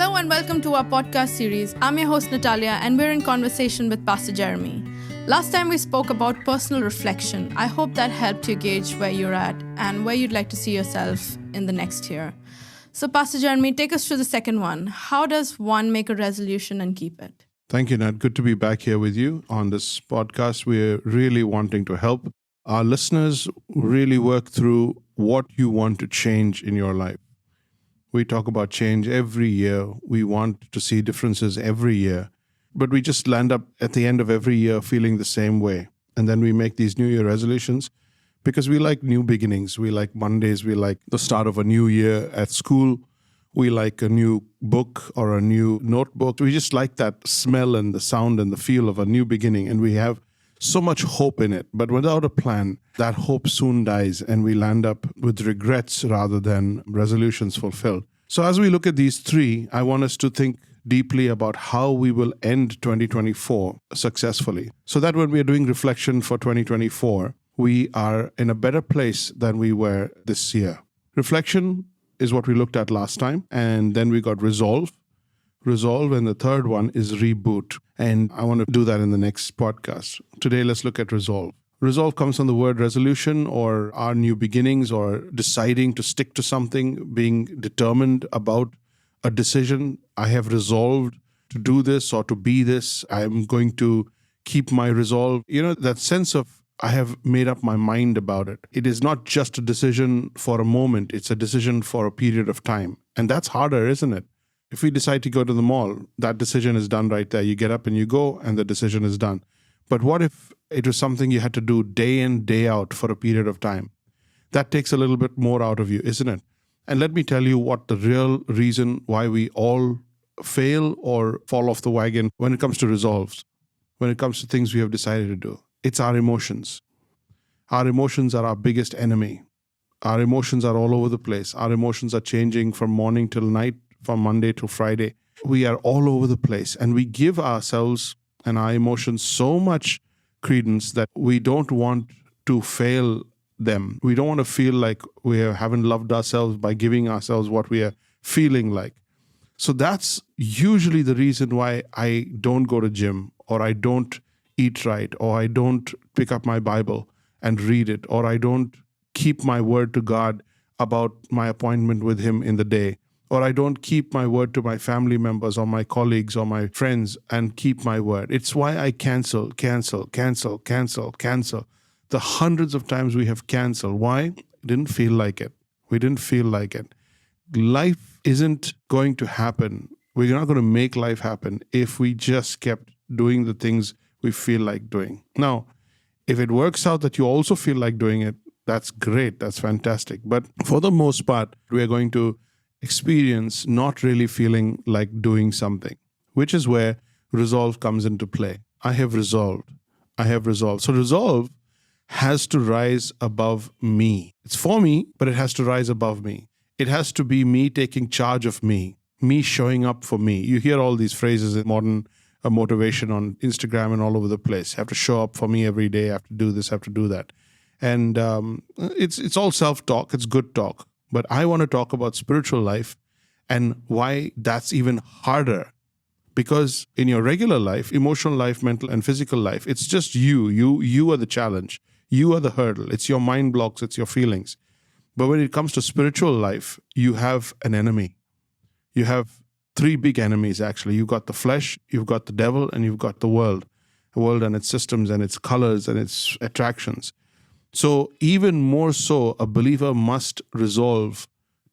Hello and welcome to our podcast series. I'm your host Natalia and we're in conversation with Pastor Jeremy. Last time we spoke about personal reflection. I hope that helped you gauge where you're at and where you'd like to see yourself in the next year. So Pastor Jeremy, take us through the second one. How does one make a resolution and keep it? Thank you, Nat. Good to be back here with you on this podcast. We're really wanting to help our listeners really work through what you want to change in your life. We talk about change every year. We want to see differences every year. But we just land up at the end of every year feeling the same way. And then we make these New Year resolutions because we like new beginnings. We like Mondays. We like the start of a new year at school. We like a new book or a new notebook. We just like that smell and the sound and the feel of a new beginning. And we have so much hope in it. But without a plan, that hope soon dies and we land up with regrets rather than resolutions fulfilled. So as we look at these three, I want us to think deeply about how we will end 2024 successfully. So that when we are doing reflection for 2024, we are in a better place than we were this year. Reflection is what we looked at last time. And then we got resolve, and the third one is reboot. And I want to do that in the next podcast. Today, let's look at resolve. Resolve comes from the word resolution or our new beginnings or deciding to stick to something, being determined about a decision. I have resolved to do this or to be this. I'm going to keep my resolve. You know, that sense of I have made up my mind about it. It is not just a decision for a moment. It's a decision for a period of time. And that's harder, isn't it? If we decide to go to the mall, that decision is done right there. You get up and you go and the decision is done. But what if it was something you had to do day in, day out for a period of time? That takes a little bit more out of you, isn't it? And let me tell you what the real reason why we all fail or fall off the wagon when it comes to resolves, when it comes to things we have decided to do. It's our emotions. Our emotions are our biggest enemy. Our emotions are all over the place. Our emotions are changing from morning till night, from Monday to Friday. We are all over the place and we give ourselves and our emotions so much credence that we don't want to fail them. We don't want to feel like we haven't loved ourselves by giving ourselves what we are feeling like. So that's usually the reason why I don't go to gym or I don't eat right or I don't pick up my Bible and read it or I don't keep my word to God about my appointment with Him in the day. Or I don't keep my word to my family members or my colleagues or my friends and keep my word. It's why I cancel. The hundreds of times we have canceled. Why? Didn't feel like it. We didn't feel like it. Life isn't going to happen. We're not going to make life happen if we just kept doing the things we feel like doing. Now, if it works out that you also feel like doing it, that's great. That's fantastic. But for the most part, we are going to experience not really feeling like doing something, which is where resolve comes into play. I have resolved. So resolve has to rise above me. It's for me, but it has to rise above me. It has to be me taking charge of me showing up for me. You hear all these phrases in modern motivation on Instagram and all over the place. I have to show up for me every day. I have to do this, I have to do that. And it's all self-talk. It's good talk. But I want to talk about spiritual life and why that's even harder. Because in your regular life, emotional life, mental and physical life, it's just you are the challenge. You are the hurdle. It's your mind blocks, it's your feelings. But when it comes to spiritual life, you have an enemy. You have three big enemies, actually. You've got the flesh, you've got the devil, and you've got the world and its systems and its colors and its attractions. So even more so, a believer must resolve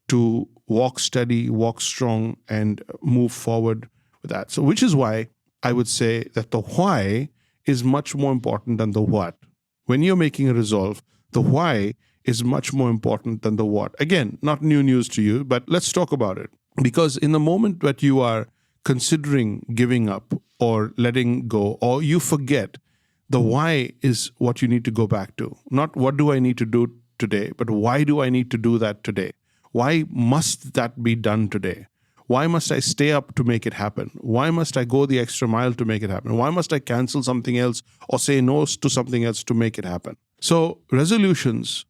to walk steady, walk strong, and move forward with that. So which is why I would say that the why is much more important than the what. When you're making a resolve, the why is much more important than the what. Again, not new news to you, but let's talk about it. Because in the moment that you are considering giving up or letting go, or you forget, the why is what you need to go back to. Not what do I need to do today, but why do I need to do that today? Why must that be done today? Why must I stay up to make it happen? Why must I go the extra mile to make it happen? Why must I cancel something else or say no to something else to make it happen? So resolutions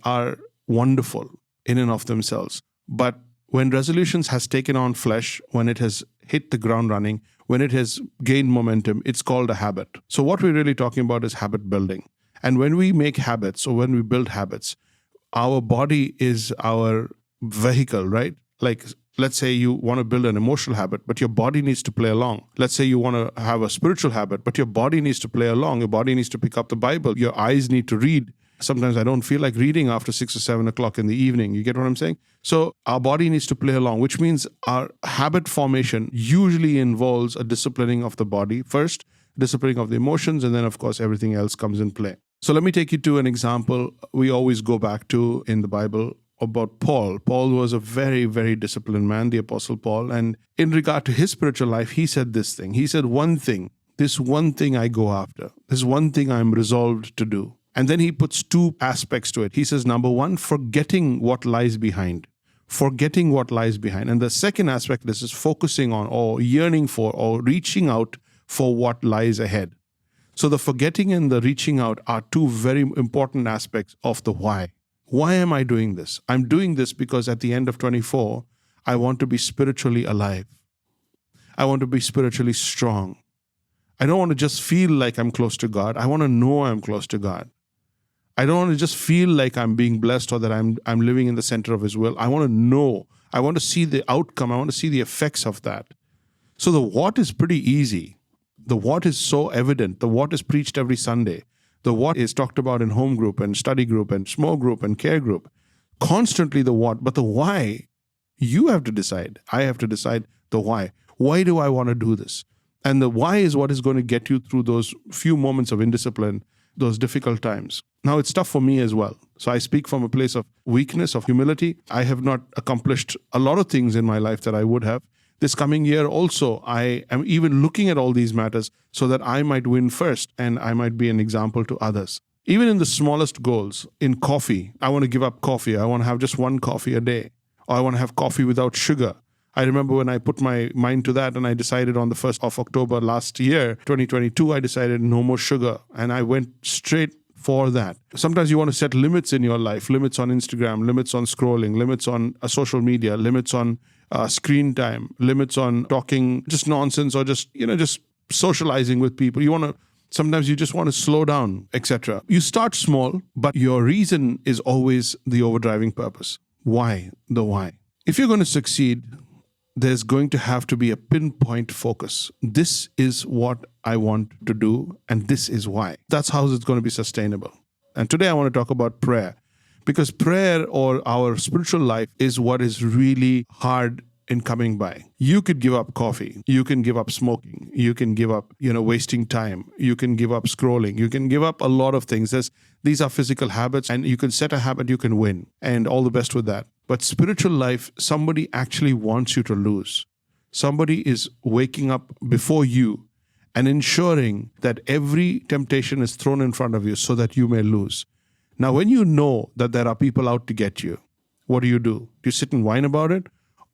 are wonderful in and of themselves. But when resolutions has taken on flesh, when it has hit the ground running, when it has gained momentum, it's called a habit. So what we're really talking about is habit building. And when we make habits or when we build habits, our body is our vehicle, right? Like, let's say you want to build an emotional habit, but your body needs to play along. Let's say you want to have a spiritual habit, but your body needs to play along. Your body needs to pick up the Bible. Your eyes need to read. Sometimes I don't feel like reading after 6 or 7 o'clock in the evening. You get what I'm saying? So our body needs to play along, which means our habit formation usually involves a disciplining of the body first, disciplining of the emotions, and then, of course, everything else comes in play. So let me take you to an example we always go back to in the Bible about Paul. Paul was a very, very disciplined man, the Apostle Paul. And in regard to his spiritual life, he said this thing. He said, this one thing I go after, this one thing I'm resolved to do. And then he puts two aspects to it. He says, number one, forgetting what lies behind. Forgetting what lies behind. And the second aspect of this is focusing on or yearning for or reaching out for what lies ahead. So the forgetting and the reaching out are two very important aspects of the why. Why am I doing this? I'm doing this because at the end of 24, I want to be spiritually alive. I want to be spiritually strong. I don't want to just feel like I'm close to God. I want to know I'm close to God. I don't want to just feel like I'm being blessed or that I'm living in the center of His will. I want to know. I want to see the outcome. I want to see the effects of that. So the what is pretty easy. The what is so evident. The what is preached every Sunday. The what is talked about in home group and study group and small group and care group. Constantly the what, but the why, you have to decide. I have to decide the why. Why do I want to do this? And the why is what is going to get you through those few moments of indiscipline, those difficult times. Now, it's tough for me as well. So I speak from a place of weakness, of humility. I have not accomplished a lot of things in my life that I would have. This coming year also, I am even looking at all these matters so that I might win first and I might be an example to others. Even in the smallest goals, in coffee, I want to give up coffee. I want to have just one coffee a day. Or I want to have coffee without sugar. I remember when I put my mind to that and I decided on the 1st of October last year, 2022, I decided no more sugar. And I went straight for that. Sometimes you want to set limits in your life, limits on Instagram, limits on scrolling, limits on social media, limits on screen time, limits on talking just nonsense or just socializing with people. Sometimes you just want to slow down, etc. You start small, but your reason is always the overdriving purpose. Why? The why. If you're going to succeed, there's going to have to be a pinpoint focus. This is what I want to do, and this is why. That's how it's going to be sustainable. And today I want to talk about prayer, because prayer or our spiritual life is what is really hard in coming by. You could give up coffee. You can give up smoking. You can give up, wasting time. You can give up scrolling. You can give up a lot of things. These are physical habits, and you can set a habit, you can win, and all the best with that. But spiritual life, somebody actually wants you to lose. Somebody is waking up before you and ensuring that every temptation is thrown in front of you so that you may lose. Now, when you know that there are people out to get you, what do? Do you sit and whine about it?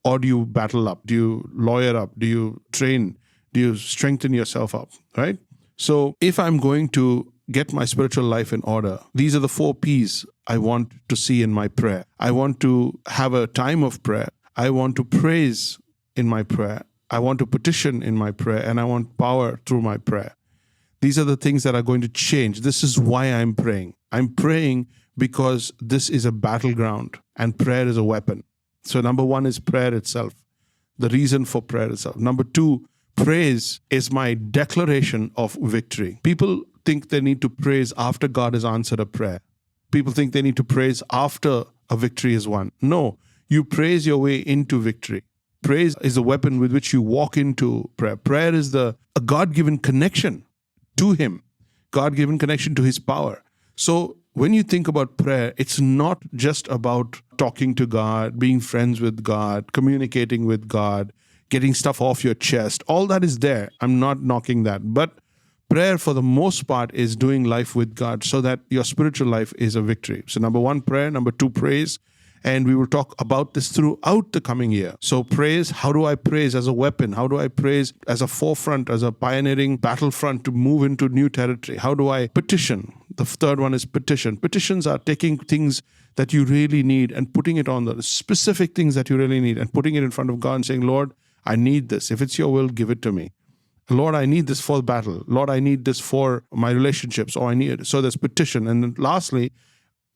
Or do you battle up? Do you lawyer up? Do you train? Do you strengthen yourself up? Right? So if I'm going to get my spiritual life in order, these are the 4 P's I want to see in my prayer. I want to have a time of prayer. I want to praise in my prayer. I want to petition in my prayer, and I want power through my prayer. These are the things that are going to change. This is why I'm praying. I'm praying because this is a battleground and prayer is a weapon. So number 1 is prayer itself, the reason for prayer itself. Number 2, praise is my declaration of victory. People think they need to praise after God has answered a prayer. People think they need to praise after a victory is won. No, you praise your way into victory. Praise is a weapon with which you walk into prayer. Prayer is a God-given connection to Him, God-given connection to His power. So when you think about prayer, it's not just about talking to God, being friends with God, communicating with God, getting stuff off your chest. All that is there. I'm not knocking that. But prayer, for the most part, is doing life with God so that your spiritual life is a victory. So number 1, prayer. Number 2, praise. And we will talk about this throughout the coming year. So praise, how do I praise as a weapon? How do I praise as a forefront, as a pioneering battlefront to move into new territory? How do I petition? The third one is petition. Petitions are taking things that you really need and putting it on the specific things that you really need and putting it in front of God and saying, Lord, I need this. If it's your will, give it to me. Lord, I need this for the battle. Lord, I need this for my relationships. Or I need it. So there's petition. And then lastly,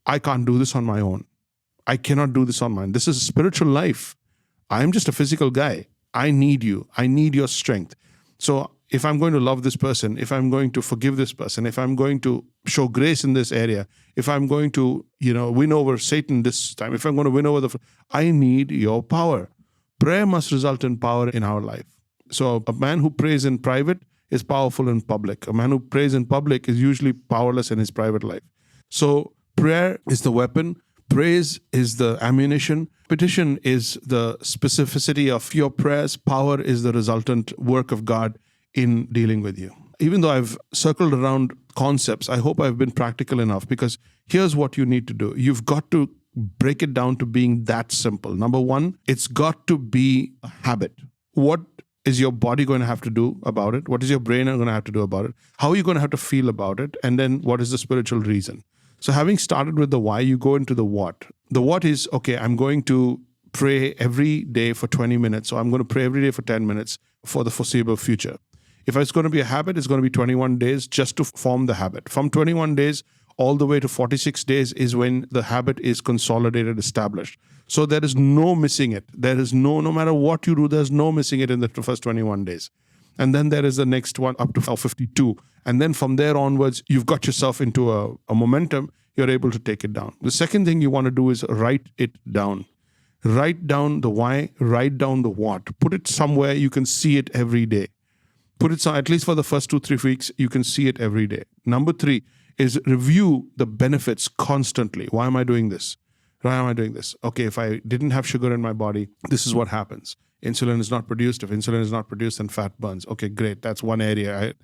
I can't do this on my own. I cannot do this on my own. This is a spiritual life. I'm just a physical guy. I need you. I need your strength. So if I'm going to love this person, if I'm going to forgive this person, if I'm going to show grace in this area, if I'm going to, win over Satan this time, if I'm going to win over I need your power. Prayer must result in power in our life. So a man who prays in private is powerful in public. A man who prays in public is usually powerless in his private life. So prayer is the weapon. Praise is the ammunition. Petition is the specificity of your prayers. Power is the resultant work of God in dealing with you. Even though I've circled around concepts, I hope I've been practical enough, because here's what you need to do. You've got to break it down to being that simple. Number one, it's got to be a habit. What is your body going to have to do about it? What is your brain going to have to do about it? How are you going to have to feel about it? And then what is the spiritual reason? So having started with the why, you go into the what. The what is, okay, I'm going to pray every day for 20 minutes. So I'm going to pray every day for 10 minutes for the foreseeable future. If it's going to be a habit, it's going to be 21 days just to form the habit. From 21 days all the way to 46 days is when the habit is consolidated, established. So there is no missing it. There is no matter what you do, there's no missing it in the first 21 days. And then there is the next one up to 52. And then from there onwards, you've got yourself into a momentum. You're able to take it down. The second thing you want to do is write it down. Write down the why, write down the what. Put it somewhere you can see it every day. Put it so at least for the first 2-3 weeks, you can see it every day. Number 3 is review the benefits constantly. Why am I doing this? Why am I doing this? Okay, if I didn't have sugar in my body, this is what happens. Insulin is not produced. If insulin is not produced, then fat burns. Okay, great. That's one area.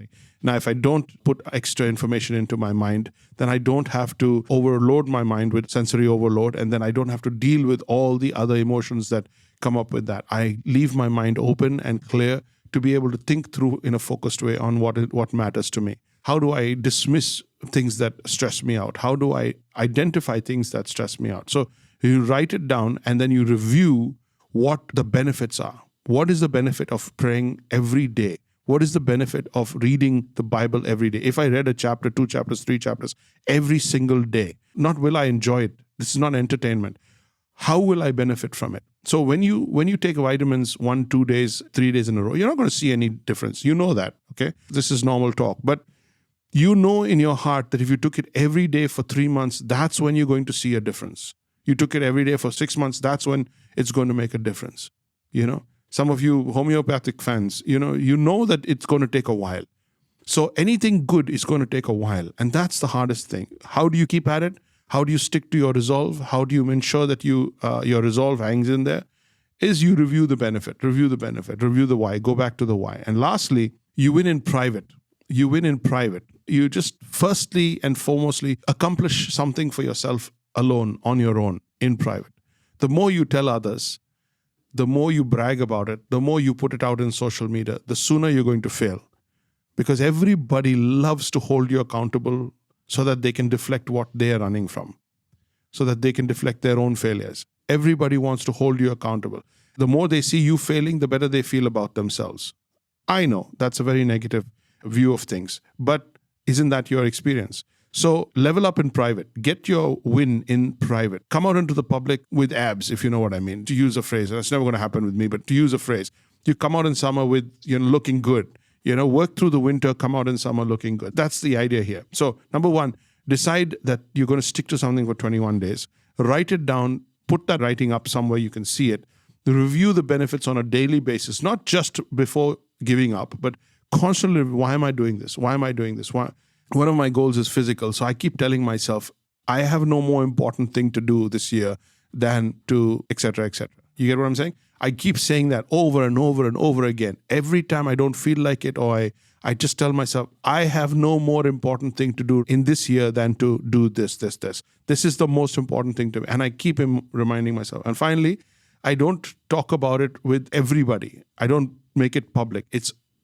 Now, if I don't put extra information into my mind, then I don't have to overload my mind with sensory overload, and then I don't have to deal with all the other emotions that come up with that. I leave my mind open and clear to be able to think through in a focused way on what matters to me. How do I dismiss things that stress me out? How do I identify things that stress me out? So you write it down and then you review what the benefits are. What is the benefit of praying every day? What is the benefit of reading the Bible every day? If I read a chapter, 2 chapters, 3 chapters every single day, not will I enjoy it. This is not entertainment. How will I benefit from it? So when you take vitamins 1, 2 days, 3 days in a row, you're not going to see any difference. You know that, okay? This is normal talk. But you know in your heart that if you took it every day for 3 months, that's when you're going to see a difference. You took it every day for 6 months, that's when it's going to make a difference. Some of you homeopathic fans, you know that it's going to take a while. So anything good is going to take a while. And that's the hardest thing. How do you keep at it? How do you stick to your resolve? How do you ensure that your resolve hangs in there? Is you review the benefit, review the why, go back to the why. And lastly, you win in private. You just firstly and foremostly accomplish something for yourself alone, on your own, in private. The more you tell others, the more you brag about it, the more you put it out in social media, the sooner you're going to fail. Because everybody loves to hold you accountable so that they can deflect what they're running from, so that they can deflect their own failures. Everybody wants to hold you accountable. The more they see you failing, the better they feel about themselves. I know that's a very negative view of things, but isn't that your experience? So level up in private. Get your win in private. Come out into the public with abs, if you know what I mean, to use a phrase. That's never going to happen with me, but to use a phrase. You come out in summer with, looking good. Work through the winter, come out in summer looking good. That's the idea here. So number 1, decide that you're going to stick to something for 21 days. Write it down. Put that writing up somewhere you can see it. Review the benefits on a daily basis, not just before giving up, but constantly, why am I doing this? Why am I doing this? Why? One of my goals is physical. So I keep telling myself, I have no more important thing to do this year than to et cetera, et cetera. You get what I'm saying? I keep saying that over and over and over again. Every time I don't feel like it, or I just tell myself, I have no more important thing to do in this year than to do this, this, this. This is the most important thing to me. And I keep reminding myself. And finally, I don't talk about it with everybody. I don't make it public.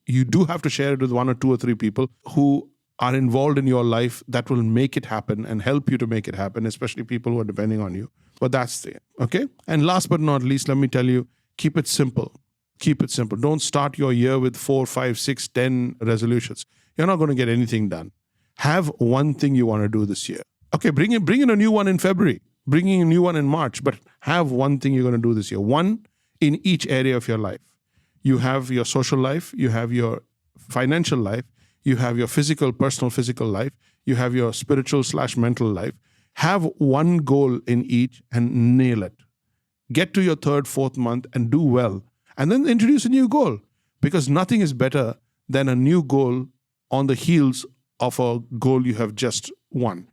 You do have to share it with 1 or 2 or 3 people who are involved in your life that will make it happen and help you to make it happen, especially people who are depending on you. But that's it. Okay. And last but not least, let me tell you, keep it simple. Keep it simple. Don't start your year with 4, 5, 6, 10 resolutions. You're not going to get anything done. Have one thing you want to do this year. Okay, bring in a new one in February. Bring in a new one in March. But have one thing you're going to do this year. One in each area of your life. You have your social life. You have your financial life. You have your personal physical life. You have your spiritual/mental life. Have one goal in each and nail it. Get to your 3rd, 4th month and do well. And then introduce a new goal, because nothing is better than a new goal on the heels of a goal you have just won.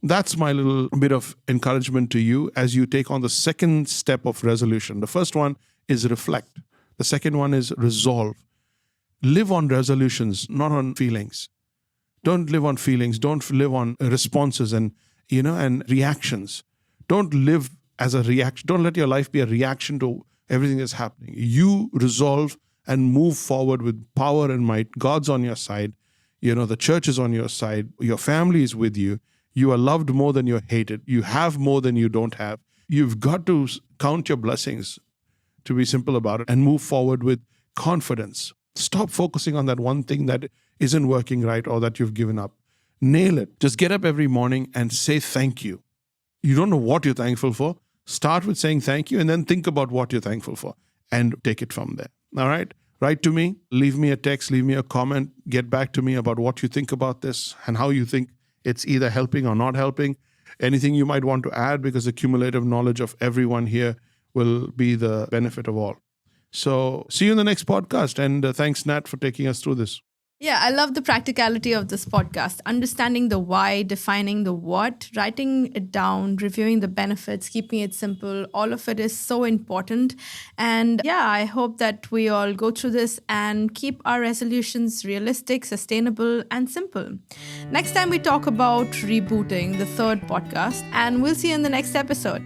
That's my little bit of encouragement to you as you take on the second step of resolution. The first one is reflect. The second one is resolve. Live on resolutions, not on feelings. Don't live on feelings. Don't live on responses and reactions. Don't live as a reaction. Don't let your life be a reaction to everything that's happening. You resolve and move forward with power and might. God's on your side. The church is on your side. Your family is with you. You are loved more than you're hated. You have more than you don't have. You've got to count your blessings, to be simple about it, and move forward with confidence. Stop focusing on that one thing that isn't working right or that you've given up. Nail it. Just get up every morning and say thank you. You don't know what you're thankful for. Start with saying thank you and then think about what you're thankful for and take it from there. All right? Write to me, leave me a text, leave me a comment, get back to me about what you think about this and how you think it's either helping or not helping. Anything you might want to add, because the cumulative knowledge of everyone here will be the benefit of all. So see you in the next podcast. And thanks, Nat, for taking us through this. Yeah, I love the practicality of this podcast. Understanding the why, defining the what, writing it down, reviewing the benefits, keeping it simple. All of it is so important. And yeah, I hope that we all go through this and keep our resolutions realistic, sustainable, and simple. Next time we talk about rebooting, the 3rd podcast, and we'll see you in the next episode.